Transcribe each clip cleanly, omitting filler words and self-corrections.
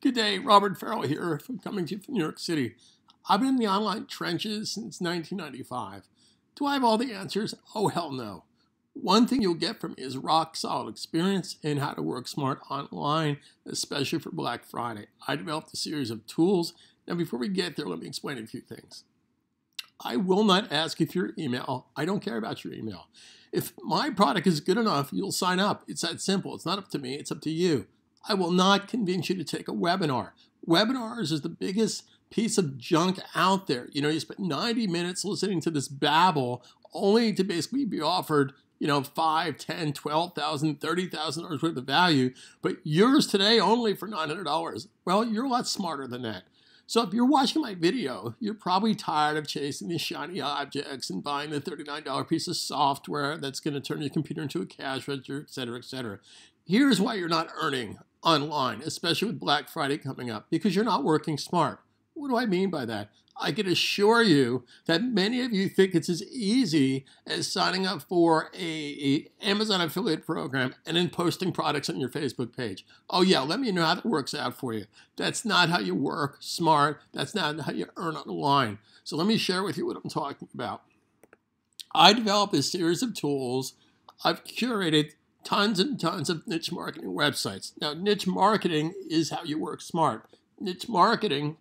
Good day, Robert Farrell here, coming to you from New York City. I've been in the online trenches since 1995. Do I have all the answers? Oh, hell no. One thing you'll get from me is rock solid experience in how to work smart online, especially for Black Friday. I developed a series of tools. Now, before we get there, let me explain a few things. I will not ask you for your email. I don't care about your email. If my product is good enough, you'll sign up. It's that simple. It's not up to me. It's up to you. I will not convince you to take a webinar. Webinars is the biggest piece of junk out there. You spend 90 minutes listening to this babble only to basically be offered, 5, 10, 12,000, 30,000 dollars worth of value, but yours today only for $900. Well, you're a lot smarter than that. So if you're watching my video, you're probably tired of chasing these shiny objects and buying the $39 piece of software that's going to turn your computer into a cash register, et cetera, et cetera. Here's why you're not earning online, especially with Black Friday coming up, because you're not working smart. What do I mean by that? I can assure you that many of you think it's as easy as signing up for a Amazon affiliate program and then posting products on your Facebook page. Oh yeah, let me know how that works out for you. That's not how you work smart. That's not how you earn online. So let me share with you what I'm talking about. I developed a series of tools. I've curated tons and tons of niche marketing websites. Now, niche marketing is how you work smart. Niche marketing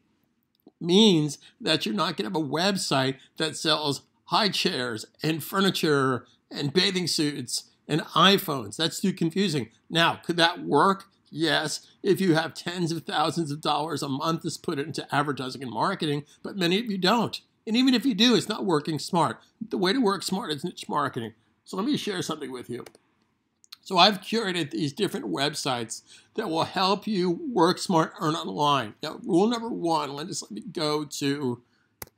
means that you're not going to have a website that sells high chairs and furniture and bathing suits and iPhones. That's too confusing. Now, could that work? Yes, if you have tens of thousands of dollars a month to put it into advertising and marketing, but many of you don't. And even if you do, it's not working smart. The way to work smart is niche marketing. So let me share something with you. So I've curated these different websites that will help you work smart, earn online. Now, rule number one, let me go to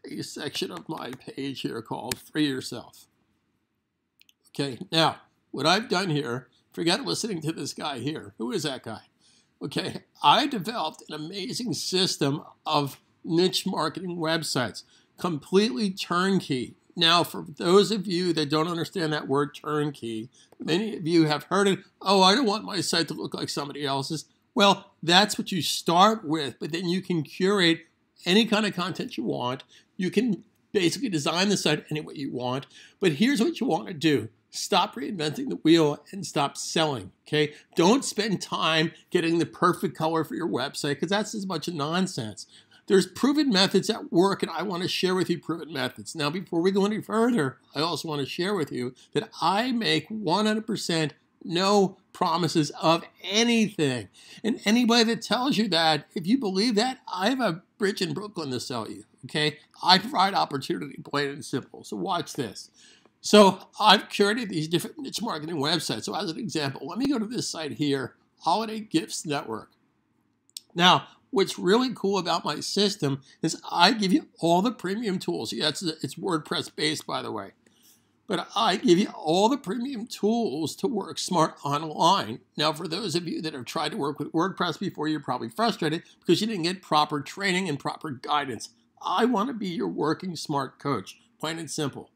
a section of my page here called Free Yourself. Okay, now, what I've done here, forget listening to this guy here. Who is that guy? Okay, I developed an amazing system of niche marketing websites, completely turnkey. Now, for those of you that don't understand that word turnkey, many of you have heard it. Oh, I don't want my site to look like somebody else's. Well, that's what you start with, but then you can curate any kind of content you want. You can basically design the site any way you want. But here's what you want to do. Stop reinventing the wheel and stop selling, okay? Don't spend time getting the perfect color for your website because that's as much nonsense. There's proven methods that work, and I want to share with you proven methods. Now, before we go any further, I also want to share with you that I make 100% no promises of anything. And anybody that tells you that, if you believe that, I have a bridge in Brooklyn to sell you, okay? I provide opportunity, plain and simple. So watch this. So I've curated these different niche marketing websites. So as an example, let me go to this site here, Holiday Gifts Network. Now, what's really cool about my system is I give you all the premium tools. Yeah, it's WordPress based, by the way. But I give you all the premium tools to work smart online. Now, for those of you that have tried to work with WordPress before, you're probably frustrated because you didn't get proper training and proper guidance. I want to be your working smart coach, plain and simple.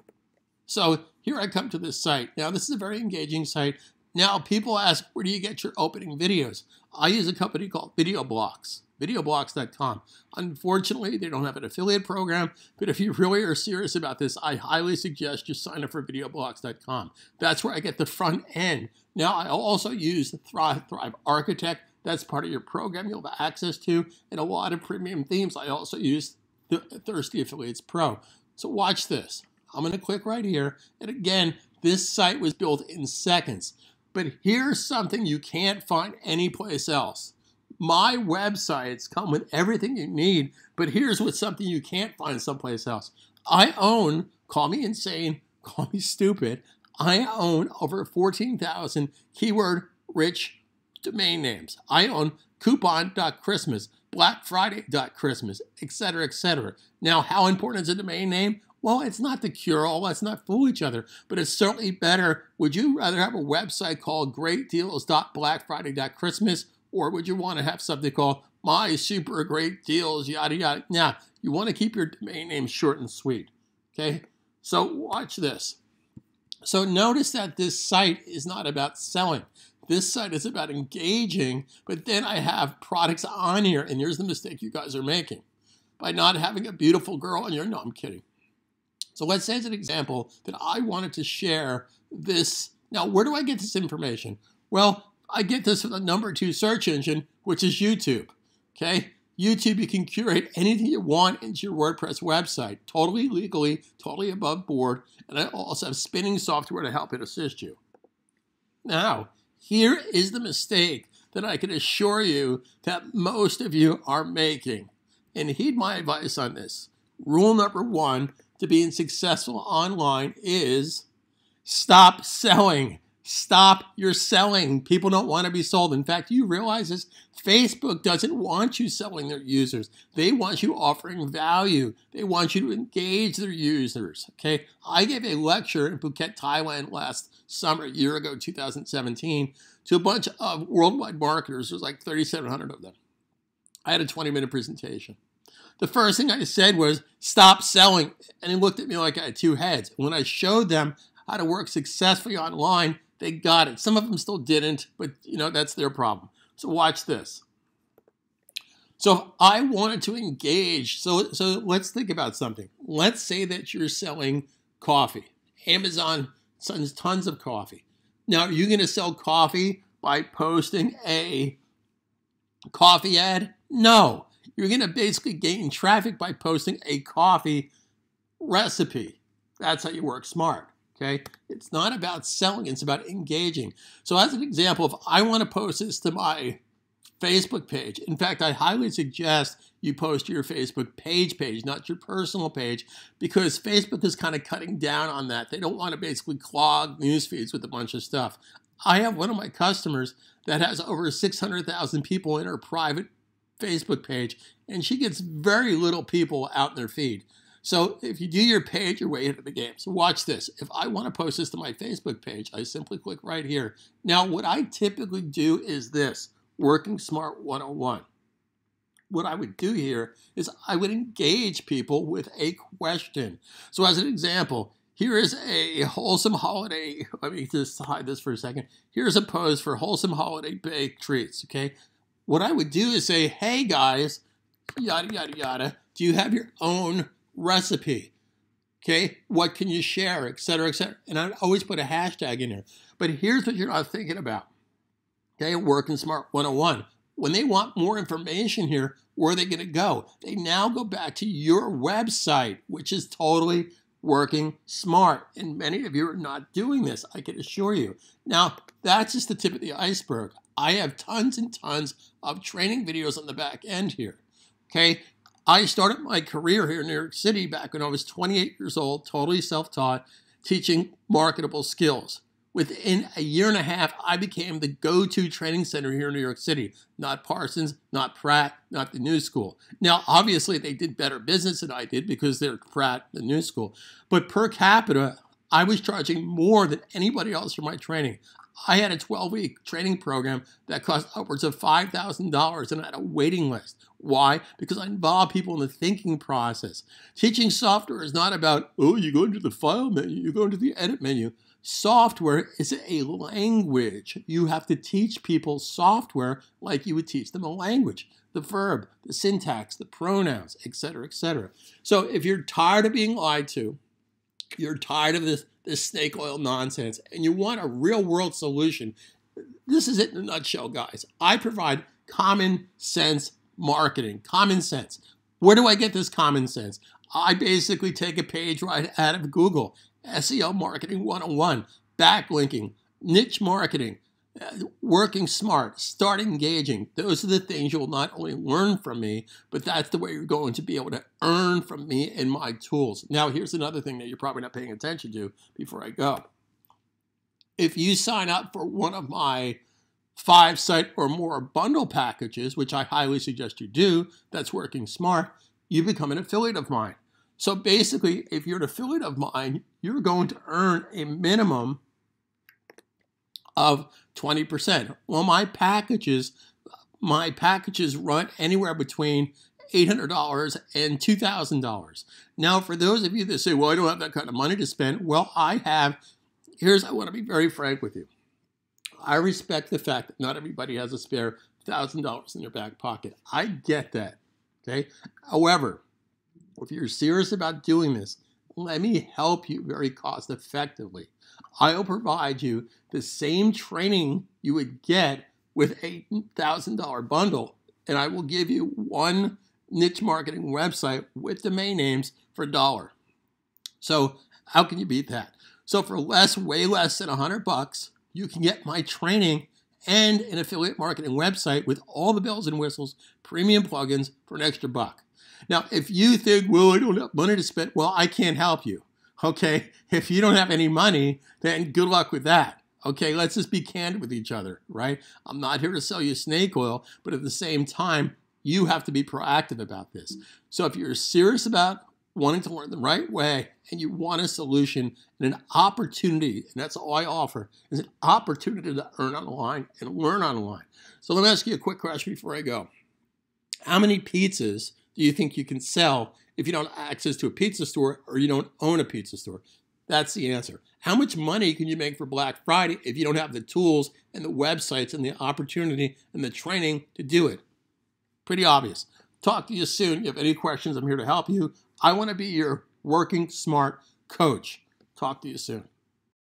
So here I come to this site. Now, this is a very engaging site. Now, people ask, where do you get your opening videos? I use a company called videoblocks.com. Unfortunately, they don't have an affiliate program, but if you really are serious about this, I highly suggest you sign up for videoblocks.com. That's where I get the front end. Now, I also use Thrive Architect. That's part of your program you'll have access to, and a lot of premium themes. I also use Thirsty Affiliates Pro. So watch this. I'm going to click right here, and again, this site was built in seconds. But here's something you can't find anyplace else. My websites come with everything you need, but here's what's something you can't find someplace else. I own, call me insane, call me stupid, I own over 14,000 keyword-rich domain names. I own coupon.christmas, blackfriday.christmas, etc., etc. Now, how important is a domain name? Well, it's not the cure-all. Let's not fool each other. But it's certainly better. Would you rather have a website called greatdeals.blackfriday.christmas, or would you want to have something called my super great deals, yada, yada? Now, you want to keep your domain name short and sweet, okay? So watch this. So notice that this site is not about selling. This site is about engaging, but then I have products on here, and here's the mistake you guys are making. By not having a beautiful girl on your, no, I'm kidding. So let's say as an example that I wanted to share this. Now, where do I get this information? Well, I get this from the #2 search engine, which is YouTube, okay? YouTube, you can curate anything you want into your WordPress website, totally legally, totally above board, and I also have spinning software to help it assist you. Now, here is the mistake that I can assure you that most of you are making. And heed my advice on this. Rule #1 to being successful online is stop selling. Stop your selling. People don't want to be sold. In fact, you realize this? Facebook doesn't want you selling their users. They want you offering value. They want you to engage their users. Okay. I gave a lecture in Phuket, Thailand last summer, a year ago, 2017, to a bunch of worldwide marketers. There's like 3,700 of them. I had a 20-minute presentation. The first thing I said was, stop selling. And he looked at me like I had two heads. And when I showed them how to work successfully online, they got it. Some of them still didn't, but that's their problem. So watch this. So if I wanted to engage, so let's think about something. Let's say that you're selling coffee. Amazon sells tons of coffee. Now, are you going to sell coffee by posting a coffee ad? No. You're going to basically gain traffic by posting a coffee recipe. That's how you work smart. Okay, it's not about selling, it's about engaging. So as an example, if I want to post this to my Facebook page, in fact, I highly suggest you post to your Facebook page, not your personal page, because Facebook is kind of cutting down on that. They don't want to basically clog news feeds with a bunch of stuff. I have one of my customers that has over 600,000 people in her private Facebook page, and she gets very little people out in their feed. So if you do your page, you're way ahead of the game. So watch this. If I want to post this to my Facebook page, I simply click right here. Now, what I typically do is this, Working Smart 101. What I would do here is I would engage people with a question. So as an example, here is a wholesome holiday. Let me just hide this for a second. Here's a post for wholesome holiday baked treats, okay? What I would do is say, hey guys, yada, yada, yada, do you have your own recipe? Okay, what can you share, et cetera, et cetera. And I always put a hashtag in there. But here's what you're not thinking about. Okay, Working Smart 101. When they want more information here, where are they going to go? They now go back to your website, which is totally working smart. And many of you are not doing this, I can assure you. Now, that's just the tip of the iceberg. I have tons and tons of training videos on the back end here. Okay, I started my career here in New York City back when I was 28 years old, totally self-taught, teaching marketable skills. Within a year and a half, I became the go-to training center here in New York City. Not Parsons, not Pratt, not the New School. Now, obviously, they did better business than I did because they're Pratt, the New School. But per capita, I was charging more than anybody else for my training. I had a 12-week training program that cost upwards of $5,000 and I had a waiting list. Why? Because I involve people in the thinking process. Teaching software is not about, oh, you go into the file menu, you go into the edit menu. Software is a language. You have to teach people software like you would teach them a language. The verb, the syntax, the pronouns, et cetera, et cetera. So if you're tired of being lied to, you're tired of this snake oil nonsense, and you want a real-world solution, this is it in a nutshell, guys. I provide common sense marketing. Common sense. Where do I get this common sense? I basically take a page right out of Google. SEO Marketing 101, backlinking, niche marketing, working smart, start engaging. Those are the things you'll not only learn from me, but that's the way you're going to be able to earn from me and my tools. Now, here's another thing that you're probably not paying attention to before I go. If you sign up for one of my 5-site or more bundle packages, which I highly suggest you do, that's Working Smart, you become an affiliate of mine. So basically, if you're an affiliate of mine, you're going to earn a minimum of 20%. Well, my packages run anywhere between $800 and $2,000. Now, for those of you that say, well, I don't have that kind of money to spend, well, I want to be very frank with you. I respect the fact that not everybody has a spare $1,000 in their back pocket. I get that. Okay. However, if you're serious about doing this, let me help you very cost effectively. I will provide you the same training you would get with a $1,000 bundle, and I will give you one niche marketing website with domain names for $1. So how can you beat that? So for less, way less than $100, you can get my training and an affiliate marketing website with all the bells and whistles, premium plugins for an extra $1. Now, if you think, well, I don't have money to spend, well, I can't help you. Okay, if you don't have any money, then good luck with that. Okay, let's just be candid with each other, right? I'm not here to sell you snake oil, but at the same time, you have to be proactive about this. So if you're serious about wanting to learn the right way and you want a solution and an opportunity, and that's all I offer, is an opportunity to earn online and learn online. So let me ask you a quick question before I go. How many pizzas do you think you can sell if you don't have access to a pizza store or you don't own a pizza store? That's the answer. How much money can you make for Black Friday if you don't have the tools and the websites and the opportunity and the training to do it? Pretty obvious. Talk to you soon. If you have any questions, I'm here to help you. I want to be your working smart coach. Talk to you soon.